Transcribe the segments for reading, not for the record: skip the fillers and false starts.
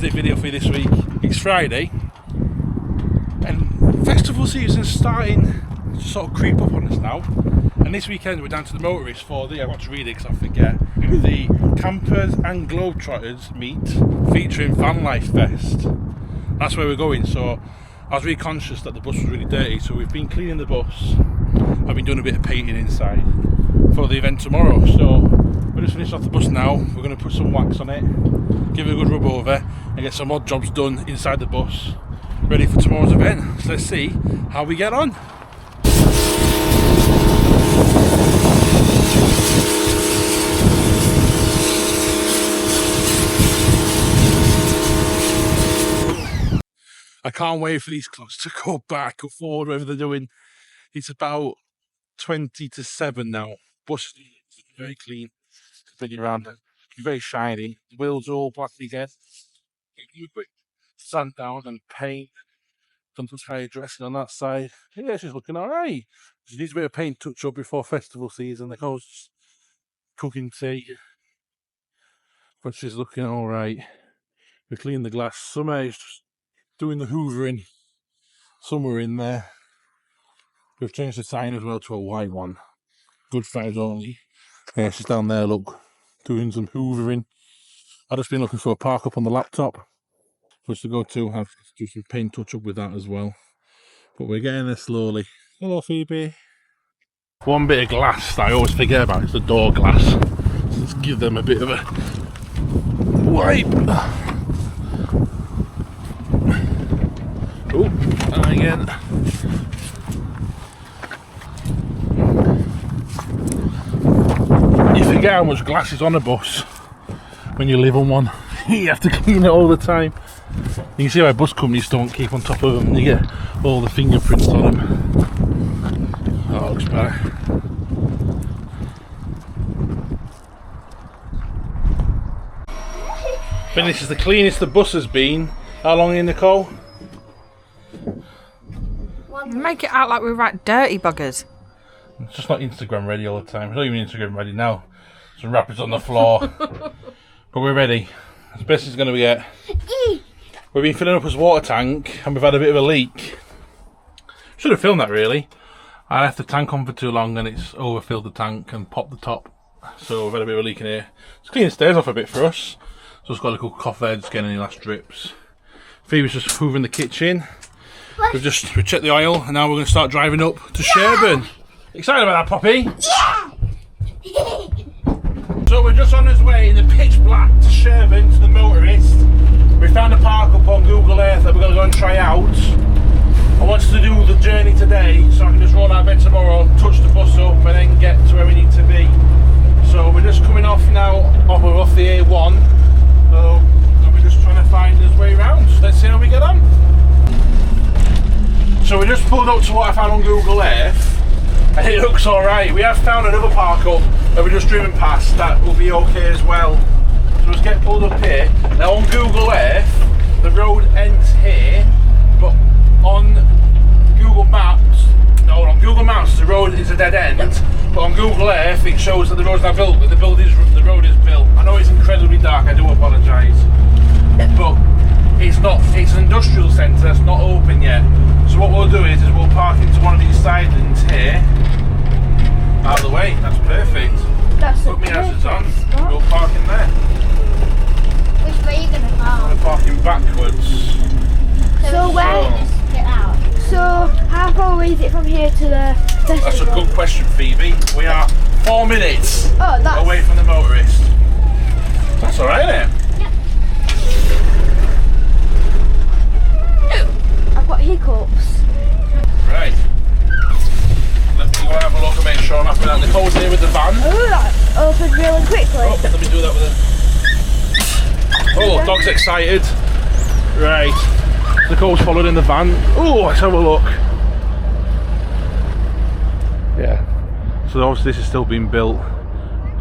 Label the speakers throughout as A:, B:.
A: Thursday video for you this week. It's Friday and festival season's starting to sort of creep up on us now. And this weekend we're down to the Motorist for the, I want to read it because I forget, the Campers and Globetrotters meet featuring Van Life Fest. That's where we're going. So I was really conscious that the bus was really dirty, so we've been cleaning the bus. I've been doing a bit of painting inside for the event tomorrow. So we're just finished off the bus now. We're going to put some wax on it, give it a good rub over and get some odd jobs done inside the bus, ready for tomorrow's event. So let's see how we get on. I can't wait for these clocks to go back or forward, whatever they're doing. It's about 20 to 7 now. Bus is very clean, completely around it. Very shiny. The wheels are all black again. Give you a quick sand down and paint. Done some tire dressing on that side. Yeah, she's looking alright. She needs a bit of paint touch up before festival season. The coast cooking tea. But she's looking alright. We cleaned the glass. Summer is just doing the hoovering somewhere in there. We've changed the sign as well to a white one. Good Fridays only. Yeah, she's down there, look, doing some hoovering. I've just been looking for a park up on the laptop for us to go to. Have to do some paint touch up with that as well. But we're getting there slowly. Hello, Phoebe. One bit of glass that I always forget about is the door glass. So let's give them a bit of a wipe. Oh, and again. You forget how much glass is on a bus when you live on one. You have to clean it all the time. You can see why bus companies don't keep on top of them. You get all the fingerprints on them. Oh, it looks better. I think this is the cleanest the bus has been. How long in, Nicole?
B: Make it out like we're right dirty buggers.
A: It's just not Instagram ready all the time. It's not even Instagram ready now. Some wrappers on the floor. But we're ready. As best as it's going to get. We've been filling up his water tank and we've had a bit of a leak. Should have filmed that really. I left the tank on for too long and it's overfilled the tank and popped the top. So we've had a bit of a leak in here. Let's clean the stairs off a bit for us. So it's got a little cough there, just getting any last drips. Phoebe's just hoovering the kitchen. We checked the oil and now we're going to start driving up to Sherburn. Excited about that, Poppy?
C: Yeah!
A: So we're just on his way in the pitch black to Sherburn, to the Motorist. We found a park up on Google Earth that we're going to go and try out. I wanted to do the journey today so I can just roll out of bed tomorrow, touch the bus up and then get to where we need to be. So we're just coming off now, we're off the A1. So we're just trying to find his way around. So let's see how we get on. So we just pulled up to what I found on Google Earth. And it looks alright. We have found another park up that we're just driven past that will be okay as well. So let's get pulled up here. Now on Google Earth, the road ends here, but on Google Maps, the road is a dead end, but on Google Earth it shows that the road's not built, but the road is built. I know it's incredibly dark, I do apologise. But it's an industrial centre, it's not open yet. So what we'll do is we'll park into one of these side lanes here. Out of the way, that's perfect. Put me hazards on, we'll park in there.
C: Which way are you going to park?
A: I'm parking backwards.
C: So where? Get out.
D: So how far away is it from here to the festival?
A: That's a good question, Phoebe. We are 4 minutes away from the Motorist. That's alright, isn't it?
D: Yep. I've got hiccups.
A: Right. Let me go and have a look and make sure I'm happy that Nicole's here with the van.
D: Oh, that opened really quickly.
A: Oh, let me do that with her. Oh, dog's excited. Right. Nicole's followed in the van. Oh, let's have a look. Yeah. So obviously this is still being built.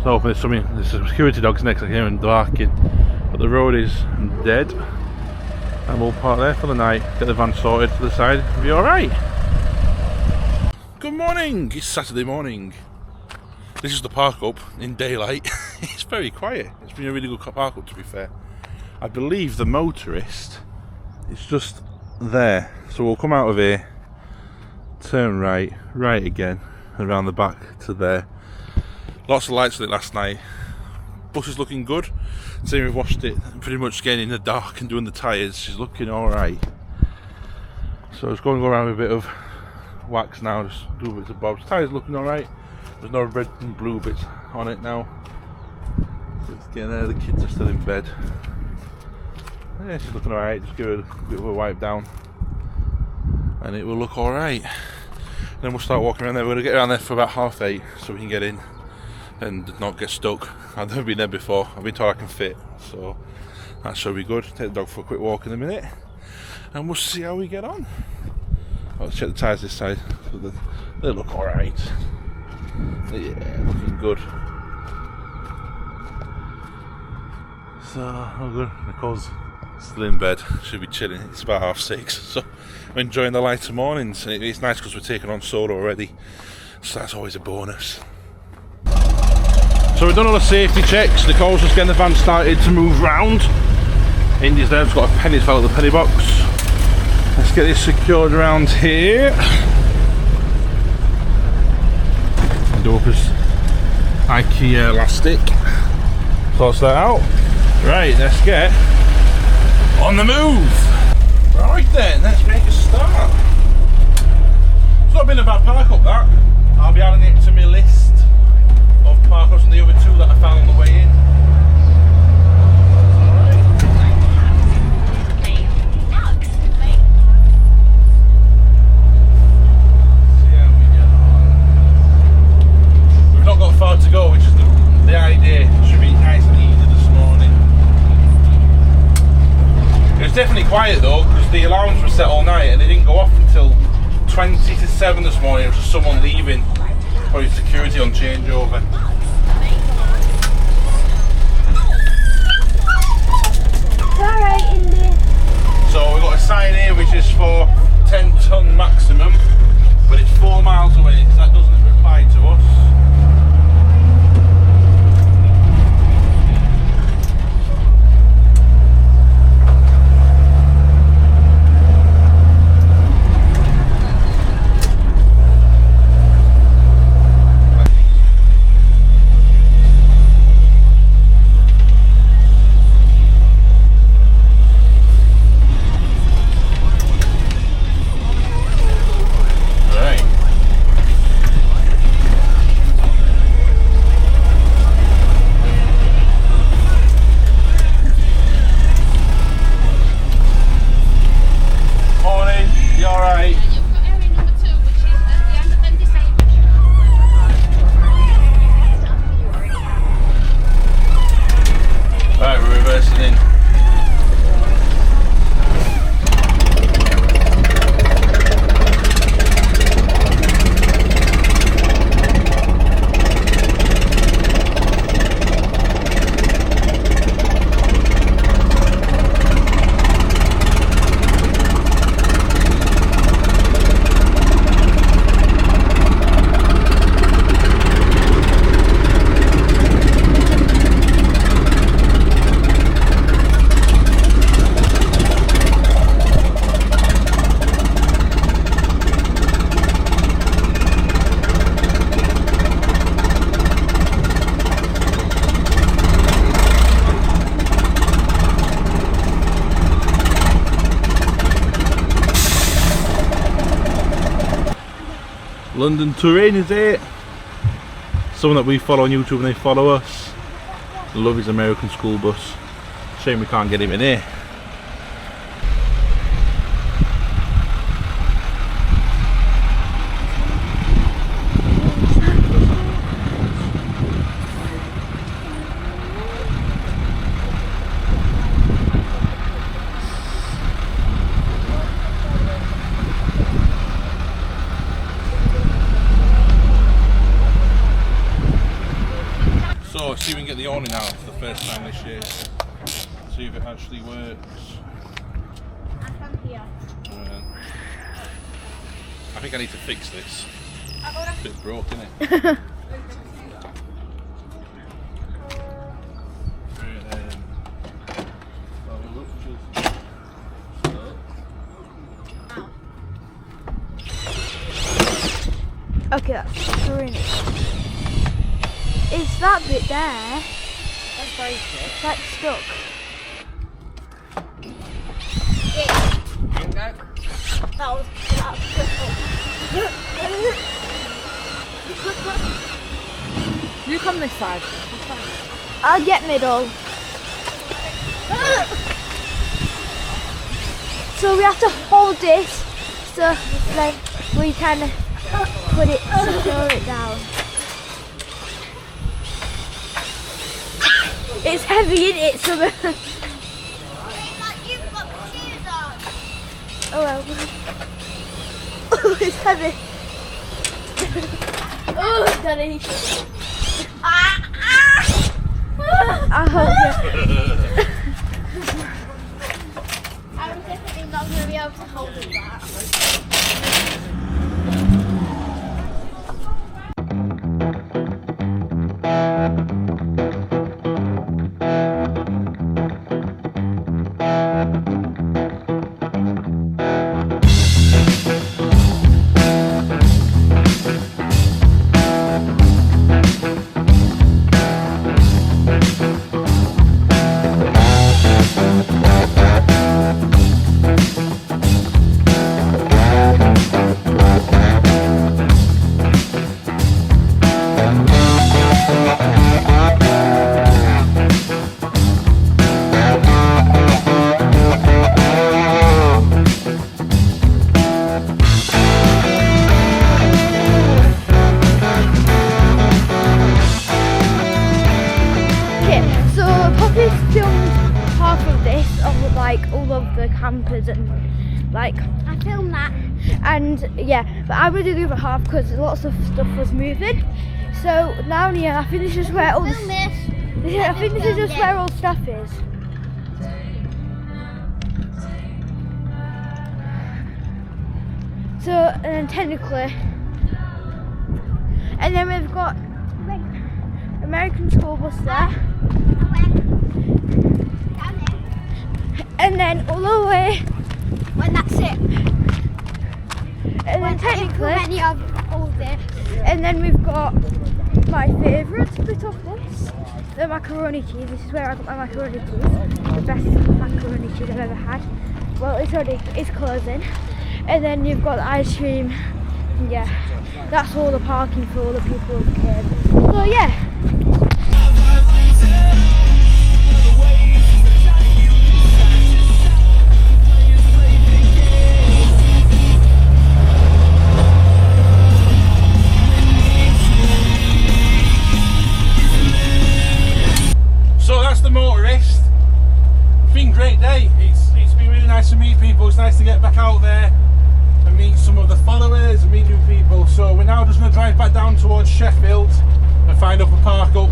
A: So there's some security dogs next to here and barking. But the road is dead. And we'll park there for the night. Get the van sorted to the side. It'll be alright. Good morning. It's Saturday morning. This is the park up in daylight. It's very quiet. It's been a really good park up, to be fair. I believe the Motorist is just there. So we'll come out of here, turn right, right again, around the back to there. Lots of lights lit last night. Bus is looking good. Seeing we've washed it pretty much getting in the dark and doing the tyres. She's looking alright. So it's going to go around with a bit of wax now, just do bits of bobs. Tyres looking alright. There's no red and blue bits on it now. It's getting there, the kids are still in bed. Yeah, she's looking alright, just give her a bit of a wipe down and it will look alright. Then we'll start walking around there. We're going to get around there for about 8:30 so we can get in and not get stuck. I've never been there before, I've been told I can fit, so that should be good. Take the dog for a quick walk in a minute and we'll see how we get on. Let's check the tyres this side. They look alright. Yeah, looking good. So, all good. Nicole's still in bed, she'll be chilling. It's about 6:30, so I'm enjoying the lighter mornings. And it's nice because we're taking on solar already, so that's always a bonus. So we've done all the safety checks. Nicole's just getting the van started to move round. Indy's there, just got a penny fell at the penny box. Let's get this secured around here. Do up his IKEA elastic. Sorts that out. Right, let's get on the move. Right then, let's make a start. It's not been a bad park up that. I'll be adding it to my list of park ups and the other two that I found on the way in. We've not got far to go, which is the idea. It should be nice and easy this morning. It was definitely quiet though, because the alarms were set all night and they didn't go off until 20 to 7 this morning. It was just someone leaving, probably security on changeover.
D: Alright, Indy.
A: So we've got a sign here which is for 10 ton maximum, but it's 4 miles away, so that doesn't apply to us. London Touring is it? Someone that we follow on YouTube and they follow us. Love his American school bus. Shame we can't get him in here. So see if we can get the awning out for the first time this year. See if it actually works. I think I need to fix this. It's a bit broke, isn't it?
D: Okay, that's green. Is that bit there?
B: Let's break it.
D: That's stuck.
B: Go.
C: That was
B: You come this side.
D: I'll get middle. So we have to hold this so then we can put it, slow it down. It's heavy, isn't it? So
C: Like you've got shoes on.
D: oh well. It's heavy. Oh, Daddy. I hope you.
C: I'm definitely not going to be able to hold it back.
D: All of the campers and like
C: I filmed that.
D: and yeah, but I'm gonna do the other half because lots of stuff was moving. So now yeah, I think this is where all the,
C: Film this.
D: yeah, I think this is just where all stuff is. So and then technically, and then we've got American school bus there. And then all the way,
C: When that's it.
D: and then technically,
C: Many of all this.
D: and then we've got my favourite bit of this, the macaroni cheese. This is where I got my macaroni cheese, the best macaroni cheese I've ever had. Well, it's closing. And then you've got the ice cream. Yeah, that's all the parking for all the people who came. So yeah.
A: So that's the Motorist. It's been a great day. It's been really nice to meet people. It's nice to get back out there and meet some of the followers and meet new people. So we're now just going to drive back down towards Sheffield and find up a park up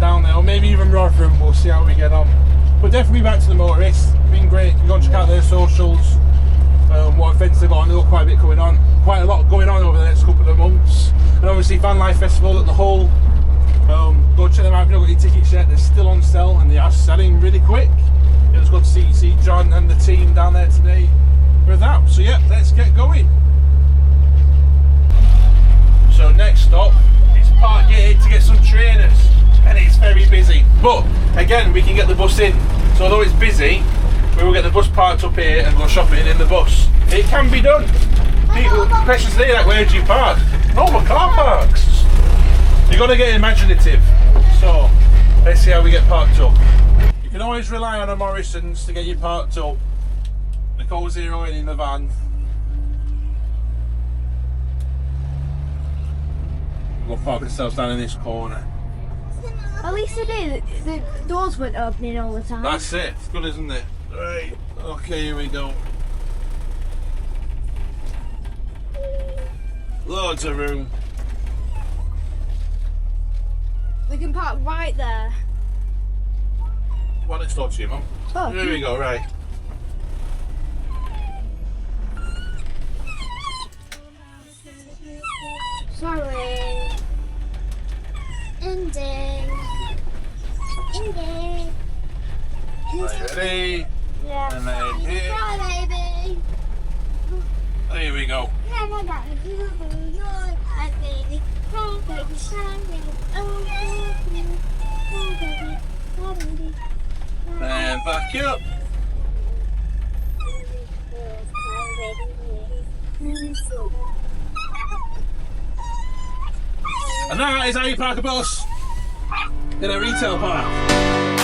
A: down there, or maybe even Rotherham. We'll see how we get on. But definitely back to the Motorist. It's been great. You go and check out their socials. What events they've got on. They've got quite a bit going on. Quite a lot going on over the next couple of months. And obviously Van Life Festival at the Hull. Go check them out if you've not got your tickets yet. They're still on sale and they are selling really quick. It was good to see John and the team down there today with that. So yeah, let's get going. So next stop is Parkgate to get some trainers, and it's very busy. But again, we can get the bus in. So although it's busy, we will get the bus parked up here and go shopping in the bus. It can be done. People, questions today like, where do you park? Normal car parks. You've got to get imaginative. So let's see how we get parked up. You can always rely on a Morrison's to get you parked up. Nicole zeroing in the van. We'll park ourselves down in this corner.
D: At least today the doors weren't opening all the time.
A: That's it. It's good, isn't it? Right. Okay, here we go. Loads of room.
D: We can park right there.
A: Well, let's talk to you, Mum.
D: Oh.
A: Here we go, right.
C: Sorry. Ending. Ending.
A: Right, ready?
C: Yeah.
A: And then here.
C: Bye, baby.
A: There we go.
C: No, I think.
A: And back up. And that is how you park a bus in a retail park.